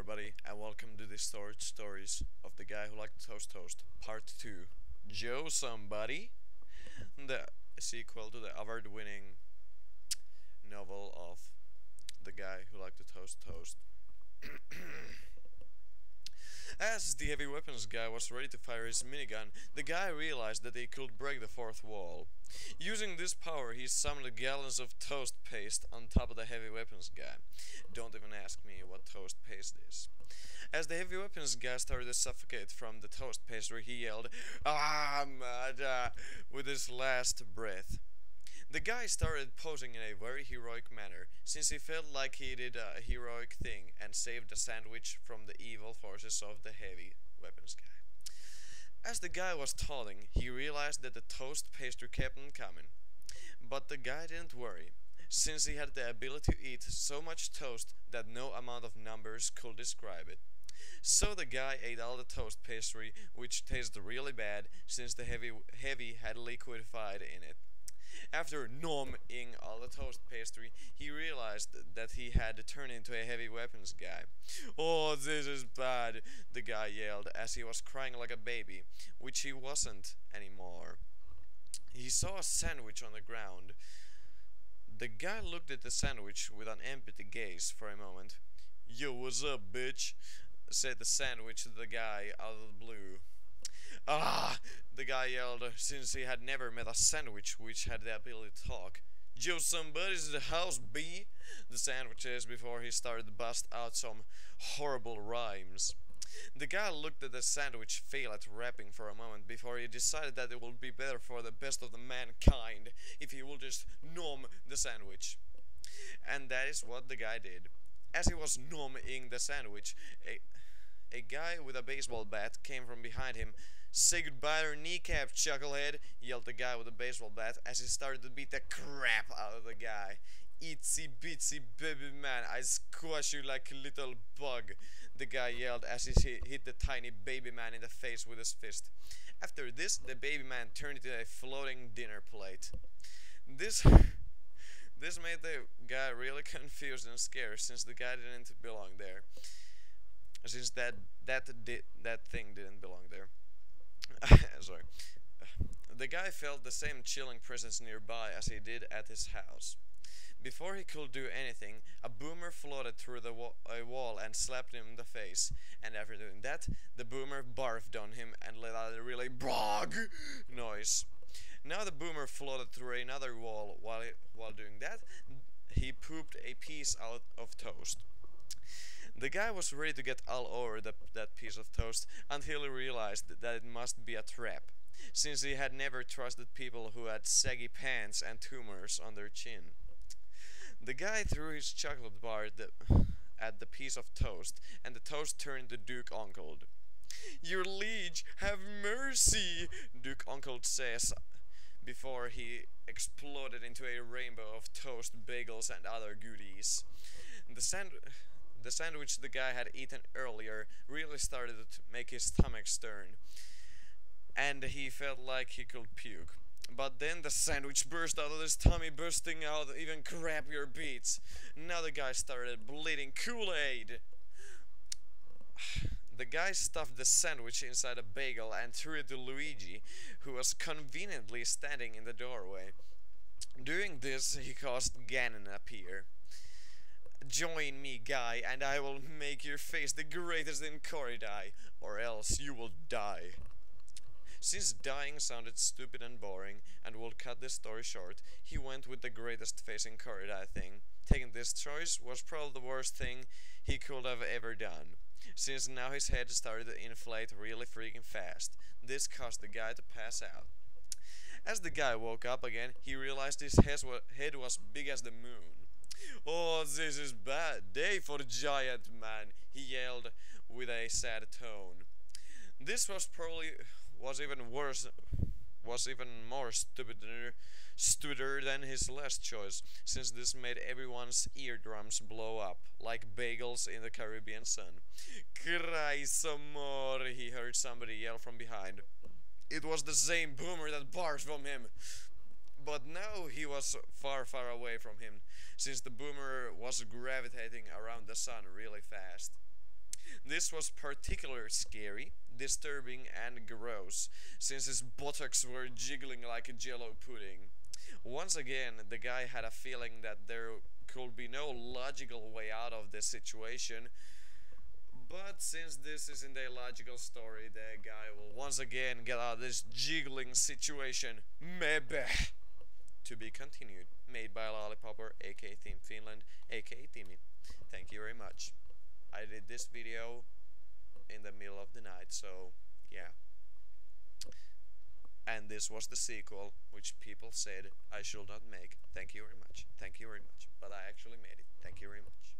everybody, and welcome to the stories of the guy who liked to toast, part 2. Joe Somebody, the sequel to the award-winning novel of the guy who liked to toast. As the heavy weapons guy was ready to fire his minigun, the guy realized that he could break the fourth wall. Using this power, he summoned gallons of toast paste on top of the heavy weapons guy. Don't even ask me what toast paste is. As the heavy weapons guy started to suffocate from the toast pastry, he yelled, "Ah, mada!" with his last breath. The guy started posing in a very heroic manner, since he felt like he did a heroic thing and saved the sandwich from the evil forces of the heavy weapons guy. As the guy was talking, he realized that the toast pastry kept on coming. But the guy didn't worry, since he had the ability to eat so much toast that no amount of numbers could describe it. So the guy ate all the toast pastry, which tasted really bad, since the heavy had liquefied in it. After gnawing all the toast pastry, he realized that he had to turn into a heavy weapons guy. "Oh, this is bad," the guy yelled as he was crying like a baby, which he wasn't anymore. He saw a sandwich on the ground. The guy looked at the sandwich with an empty gaze for a moment. "Yo, what's up, bitch?" said the sandwich to the guy out of the blue. "Ah!" the guy yelled, since he had never met a sandwich which had the ability to talk. "Joe Somebody's the house, B," the sandwich is before he started to bust out some horrible rhymes. The guy looked at the sandwich fail at rapping for a moment before he decided that it would be better for the best of the mankind if he would just nom the sandwich. And that is what the guy did. As he was nomming the sandwich, a guy with a baseball bat came from behind him. "Say goodbye to your kneecap, chucklehead," yelled the guy with the baseball bat as he started to beat the crap out of the guy. "Itsy bitsy baby man, I squash you like a little bug," the guy yelled as he hit the tiny baby man in the face with his fist. After this, the baby man turned into a floating dinner plate. This made the guy really confused and scared, since the guy didn't belong there. Since that thing didn't belong there. Sorry. The guy felt the same chilling presence nearby as he did at his house. Before he could do anything, a boomer floated through a wall and slapped him in the face. And after doing that, the boomer barfed on him and let out a really brog noise. Now the boomer floated through another wall. While doing that, he pooped a piece out of toast. The guy was ready to get all over that piece of toast until he realized that it must be a trap, since he had never trusted people who had saggy pants and tumors on their chin. The guy threw his chocolate bar at the piece of toast, and the toast turned to Duke Uncle. "Your liege, have mercy," Duke Uncle says, before he exploded into a rainbow of toast, bagels, and other goodies. The sandwich the guy had eaten earlier really started to make his stomach turn, and he felt like he could puke. But then the sandwich burst out of his tummy, bursting out even crappier beats. Now the guy started bleeding Kool-Aid. The guy stuffed the sandwich inside a bagel and threw it to Luigi, who was conveniently standing in the doorway. Doing this, he caused Ganon to appear. "Join me, guy, and I will make your face the greatest in Corridai, or else you will die." Since dying sounded stupid and boring, and would cut this story short, he went with the greatest face in Corridai thing. Taking this choice was probably the worst thing he could have ever done, since now his head started to inflate really freaking fast. This caused the guy to pass out. As the guy woke up again, he realized his head was big as the moon. "Oh, this is bad day for the giant man," he yelled with a sad tone. This was even more stupider than his last choice, since this made everyone's eardrums blow up like bagels in the Caribbean sun. "Cry some more," he heard somebody yell from behind. It was the same boomer that barked from him. But now he was far, far away from him, since the boomer was gravitating around the sun really fast. This was particularly scary, disturbing, and gross, since his buttocks were jiggling like a jello pudding. Once again, the guy had a feeling that there could be no logical way out of this situation, but since this isn't a logical story, the guy will once again get out of this jiggling situation. Maybe. To be continued. Made by Lollipopper, aka Team Finland, aka Timmy. Thank you very much. I did this video in the middle of the night, so yeah. And this was the sequel, which people said I should not make. Thank you very much. Thank you very much. But I actually made it. Thank you very much.